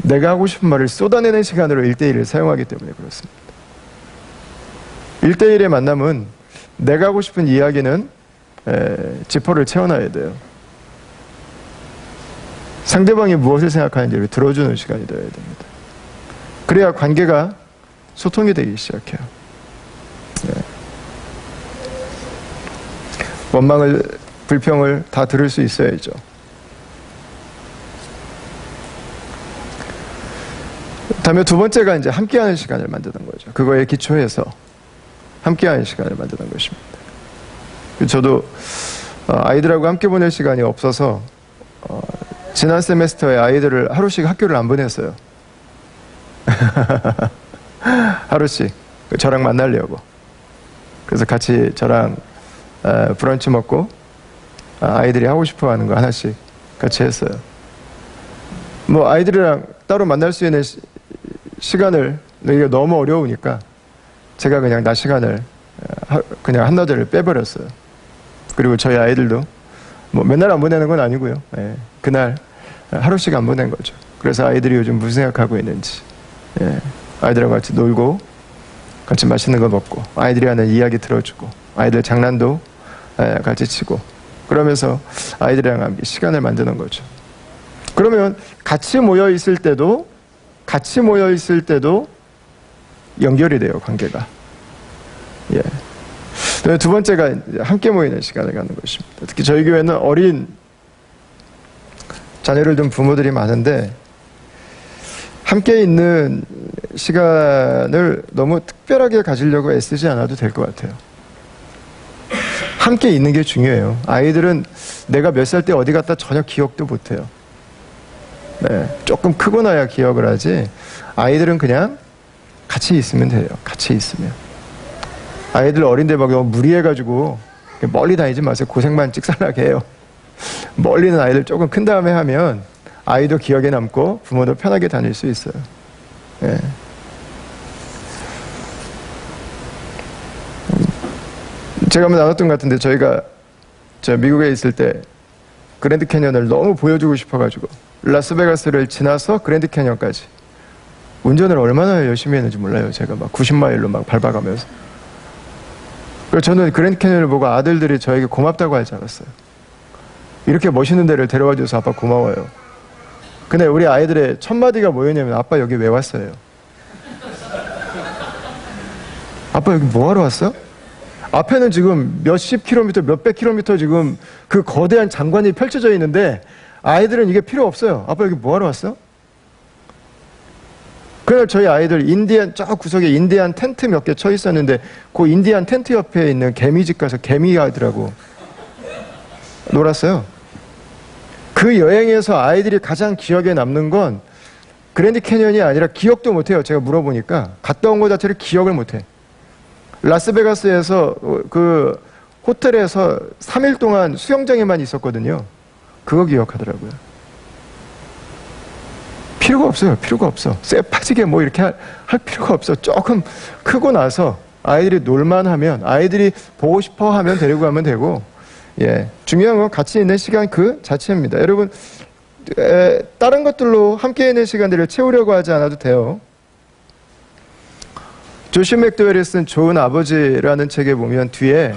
내가 하고 싶은 말을 쏟아내는 시간으로 1대1을 사용하기 때문에 그렇습니다. 1대1의 만남은 내가 하고 싶은 이야기는 지퍼를 채워놔야 돼요. 상대방이 무엇을 생각하는지를 들어주는 시간이 되어야 됩니다. 그래야 관계가 소통이 되기 시작해요. 원망을, 불평을 다 들을 수 있어야죠. 다음에 두 번째가 이제 함께하는 시간을 만드는 거죠. 그거에 기초해서 함께하는 시간을 만드는 것입니다. 저도 아이들하고 함께 보낼 시간이 없어서 지난 세메스터에 아이들을 하루씩 학교를 안 보냈어요. 하루씩 저랑 만나려고. 그래서 같이 저랑 브런치 먹고 아이들이 하고 싶어 하는 거 하나씩 같이 했어요. 뭐 아이들이랑 따로 만날 수 있는 시간을, 이게 너무 어려우니까 제가 그냥 낮 시간을 그냥 한나절을 빼버렸어요. 그리고 저희 아이들도 뭐 맨날 안 보내는 건 아니고요. 그날 하루씩 안 보낸 거죠. 그래서 아이들이 요즘 무슨 생각하고 있는지, 아이들하고 같이 놀고 같이 맛있는 거 먹고 아이들이 하는 이야기 들어주고 아이들 장난도 같이 치고, 그러면서 아이들이랑 함께 시간을 만드는 거죠. 그러면 같이 모여 있을 때도 연결이 돼요, 관계가. 예. 두 번째가 이제 함께 모이는 시간을 갖는 것입니다. 특히 저희 교회는 어린 자녀를 둔 부모들이 많은데 함께 있는 시간을 너무 특별하게 가지려고 애쓰지 않아도 될 것 같아요. 함께 있는 게 중요해요. 아이들은 내가 몇 살 때 어디 갔다 전혀 기억도 못해요. 네, 조금 크고 나야 기억을 하지 아이들은 그냥 같이 있으면 돼요. 같이 있으면. 아이들 어린데 막 너무 무리해가지고 멀리 다니지 마세요. 고생만 찍살나게 해요. 멀리는 아이들 조금 큰 다음에 하면 아이도 기억에 남고 부모도 편하게 다닐 수 있어요. 예. 제가 한번 나눴던 것 같은데 저희가 미국에 있을 때 그랜드 캐년을 너무 보여주고 싶어가지고 라스베가스를 지나서 그랜드 캐년까지 운전을 얼마나 열심히 했는지 몰라요. 제가 막 90마일로 막 밟아가면서. 그래서 저는 그랜드 캐년을 보고 아들들이 저에게 고맙다고 할 줄 알았어요. 이렇게 멋있는 데를 데려와줘서 아빠 고마워요. 근데 우리 아이들의 첫 마디가 뭐였냐면 아빠 여기 왜 왔어요? 아빠 여기 뭐하러 왔어? 앞에는 지금 몇십 킬로미터, 몇백 킬로미터 지금 그 거대한 장관이 펼쳐져 있는데 아이들은 이게 필요 없어요. 아빠 여기 뭐하러 왔어? 그날 저희 아이들 인디안 저 구석에 인디안 텐트 몇 개 쳐 있었는데 그 인디안 텐트 옆에 있는 개미집 가서 개미 아이들하고 놀았어요. 그 여행에서 아이들이 가장 기억에 남는 건 그랜드 캐년이 아니라 기억도 못해요. 제가 물어보니까 갔다 온 것 자체를 기억을 못해. 라스베가스에서 그 호텔에서 3일 동안 수영장에만 있었거든요. 그거 기억하더라고요. 필요가 없어요. 필요가 없어. 쎄 빠지게 뭐 이렇게 할 필요가 없어. 조금 크고 나서 아이들이 놀만하면 아이들이 보고 싶어 하면 데리고 가면 되고 예, 중요한 건 같이 있는 시간 그 자체입니다. 여러분 다른 것들로 함께 있는 시간들을 채우려고 하지 않아도 돼요. 조시 맥도웰이 쓴 좋은 아버지라는 책에 보면 뒤에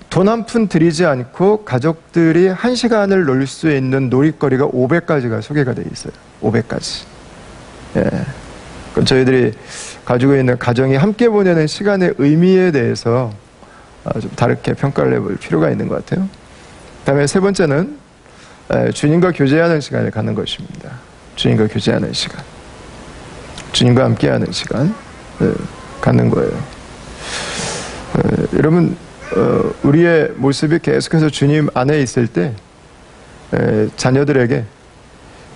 돈 한 푼 들이지 않고 가족들이 한 시간을 놀 수 있는 놀이거리가 500가지가 소개가 되어 있어요. 500가지. 예. 그럼 저희들이 가지고 있는 가정이 함께 보내는 시간의 의미에 대해서 좀 다르게 평가를 해볼 필요가 있는 것 같아요. 다음에 세 번째는 주님과 교제하는 시간을 갖는 것입니다. 주님과 교제하는 시간. 주님과 함께하는 시간 갖는 거예요. 여러분 우리의 모습이 계속해서 주님 안에 있을 때 자녀들에게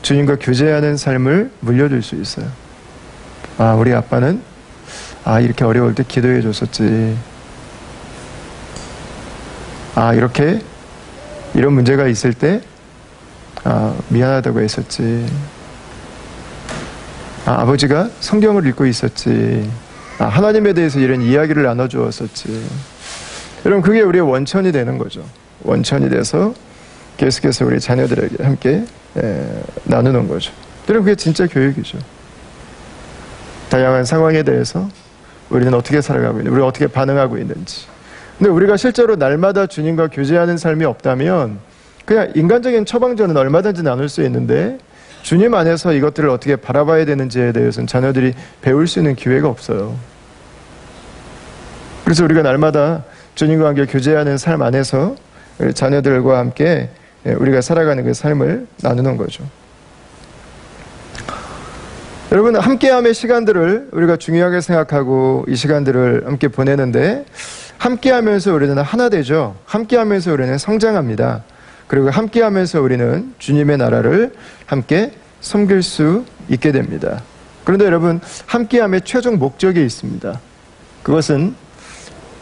주님과 교제하는 삶을 물려줄 수 있어요. 아, 우리 아빠는 이렇게 어려울 때 기도해 줬었지. 이렇게 이런 문제가 있을 때 미안하다고 했었지. 아버지가 성경을 읽고 있었지. 하나님에 대해서 이런 이야기를 나눠주었었지. 여러분 그게 우리의 원천이 되는 거죠. 원천이 돼서 계속해서 우리 자녀들에게 함께 나누는 거죠. 여러분 그게 진짜 교육이죠. 다양한 상황에 대해서 우리는 어떻게 살아가고 있는지, 우리가 어떻게 반응하고 있는지. 근데 우리가 실제로 날마다 주님과 교제하는 삶이 없다면 그냥 인간적인 처방전은 얼마든지 나눌 수 있는데 주님 안에서 이것들을 어떻게 바라봐야 되는지에 대해서는 자녀들이 배울 수 있는 기회가 없어요. 그래서 우리가 날마다 주님과 함께 교제하는 삶 안에서 우리 자녀들과 함께 우리가 살아가는 그 삶을 나누는 거죠. 여러분 함께함의 시간들을 우리가 중요하게 생각하고 이 시간들을 함께 보내는데 함께하면서 우리는 하나 되죠. 함께하면서 우리는 성장합니다. 그리고 함께하면서 우리는 주님의 나라를 함께 섬길 수 있게 됩니다. 그런데 여러분 함께함의 최종 목적이 있습니다. 그것은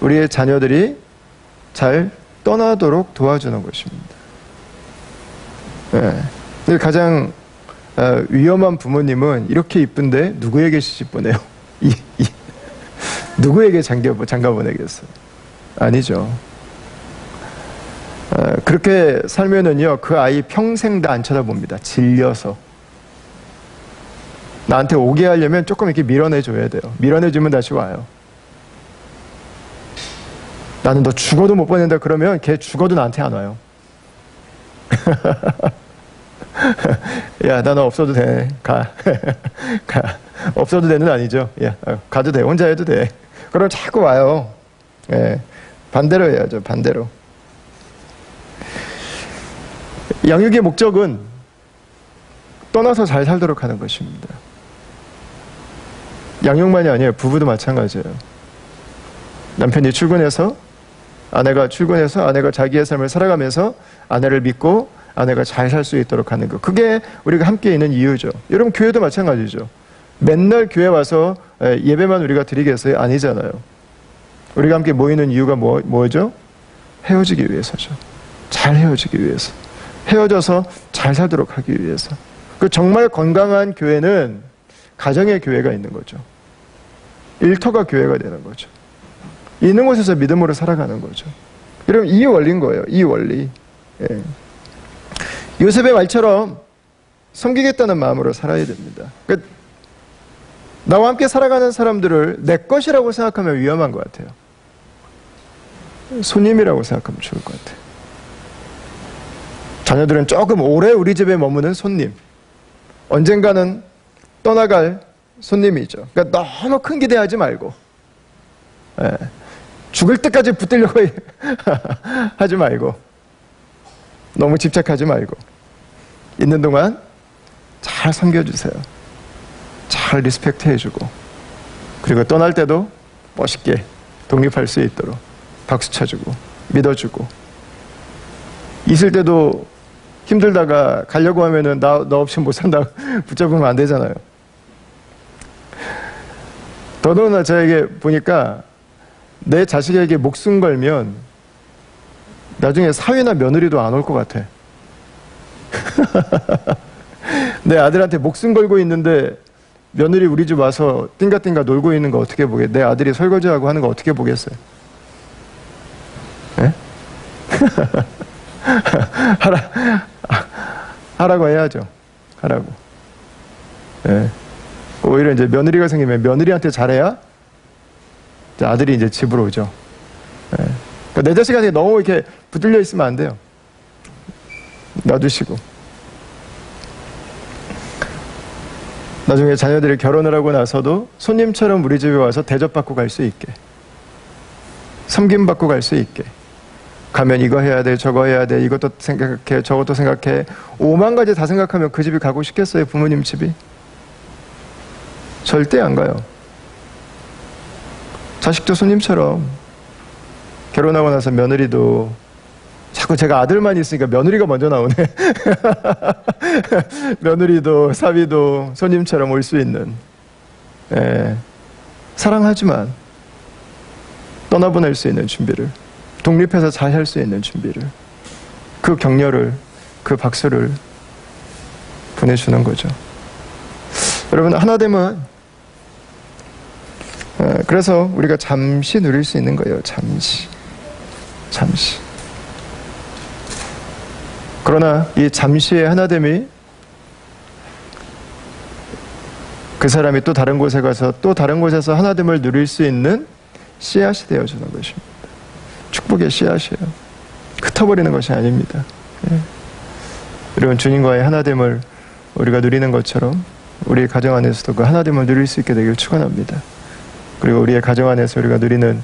우리의 자녀들이 잘 떠나도록 도와주는 것입니다. 네. 가장 위험한 부모님은 이렇게 이쁜데 누구에게 시집 보내요? 누구에게 장가 보내겠어요? 아니죠. 그렇게 살면은요 그 아이 평생 다 안 쳐다봅니다. 질려서. 나한테 오게 하려면 조금 이렇게 밀어내줘야 돼요. 밀어내주면 다시 와요. 나는 너 죽어도 못 보낸다 그러면 걔 죽어도 나한테 안 와요. 야, 나 너 없어도 돼. 가. 가. 없어도 되는 아니죠. 야, 가도 돼. 혼자 해도 돼. 그럼 자꾸 와요. 예, 반대로 해야죠. 반대로. 양육의 목적은 떠나서 잘 살도록 하는 것입니다. 양육만이 아니에요. 부부도 마찬가지예요. 남편이 출근해서 아내가 자기의 삶을 살아가면서 아내를 믿고 아내가 잘 살 수 있도록 하는 것. 그게 우리가 함께 있는 이유죠. 여러분, 교회도 마찬가지죠. 맨날 교회 와서 예배만 우리가 드리겠어요? 아니잖아요. 우리가 함께 모이는 이유가 뭐죠? 헤어지기 위해서죠. 잘 헤어지기 위해서. 헤어져서 잘 살도록 하기 위해서. 그 정말 건강한 교회는 가정의 교회가 있는 거죠. 일터가 교회가 되는 거죠. 있는 곳에서 믿음으로 살아가는 거죠. 여러분, 이 원리인 거예요. 이 원리. 예. 요셉의 말처럼 섬기겠다는 마음으로 살아야 됩니다. 그러니까 나와 함께 살아가는 사람들을 내 것이라고 생각하면 위험한 것 같아요. 손님이라고 생각하면 좋을 것 같아요. 자녀들은 조금 오래 우리 집에 머무는 손님, 언젠가는 떠나갈 손님이죠. 그러니까 너무 큰 기대하지 말고, 예, 죽을 때까지 붙들려고 하지 말고, 너무 집착하지 말고, 있는 동안 잘 섬겨주세요. 잘 리스펙트 해주고, 그리고 떠날 때도 멋있게 독립할 수 있도록 박수 쳐주고 믿어주고, 있을 때도 힘들다가 가려고 하면은 너 없이 못 산다 붙잡으면 안 되잖아요. 더더구나 저에게 보니까 내 자식에게 목숨 걸면 나중에 사위나 며느리도 안 올 것 같아. 내 아들한테 목숨 걸고 있는데 며느리 우리 집 와서 띵가띵가 놀고 있는 거 어떻게 보게? 내 아들이 설거지하고 하는 거 어떻게 보겠어요? 예? 하라고 해야죠. 하라고. 예. 오히려 이제 며느리가 생기면 며느리한테 잘해야 이제 아들이 이제 집으로 오죠. 예. 그러니까 내 자식한테 너무 이렇게 붙들려 있으면 안 돼요. 놔두시고. 나중에 자녀들이 결혼을 하고 나서도 손님처럼 우리 집에 와서 대접받고 갈 수 있게, 섬김받고 갈 수 있게. 가면 이거 해야 돼, 저거 해야 돼, 이것도 생각해, 저것도 생각해. 5만 가지 다 생각하면 그 집이 가고 싶겠어요? 부모님 집이? 절대 안 가요. 자식도 손님처럼, 결혼하고 나서 며느리도, 자꾸 제가 아들만 있으니까 며느리가 먼저 나오네. 며느리도 사위도 손님처럼 올 수 있는, 예, 사랑하지만 떠나보낼 수 있는 준비를, 독립해서 잘 할 수 있는 준비를, 그 격려를, 그 박수를 보내주는 거죠. 여러분, 하나됨은 그래서 우리가 잠시 누릴 수 있는 거예요. 잠시. 그러나 이 잠시의 하나됨이 그 사람이 또 다른 곳에 가서 또 다른 곳에서 하나됨을 누릴 수 있는 씨앗이 되어주는 것입니다. 축복의 씨앗이에요. 흩어버리는 것이 아닙니다. 예. 여러분, 주님과의 하나됨을 우리가 누리는 것처럼 우리 가정 안에서도 그 하나됨을 누릴 수 있게 되길 축원합니다. 그리고 우리의 가정 안에서 우리가 누리는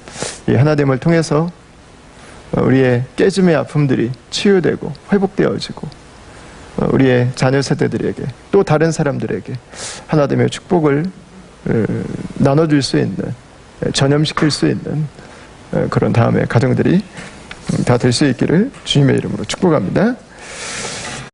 이 하나됨을 통해서 우리의 깨짐의 아픔들이 치유되고 회복되어지고, 우리의 자녀 세대들에게 또 다른 사람들에게 하나됨의 축복을 나눠줄 수 있는, 전염시킬 수 있는 그런 다음에 가정들이 다 될 수 있기를 주님의 이름으로 축복합니다.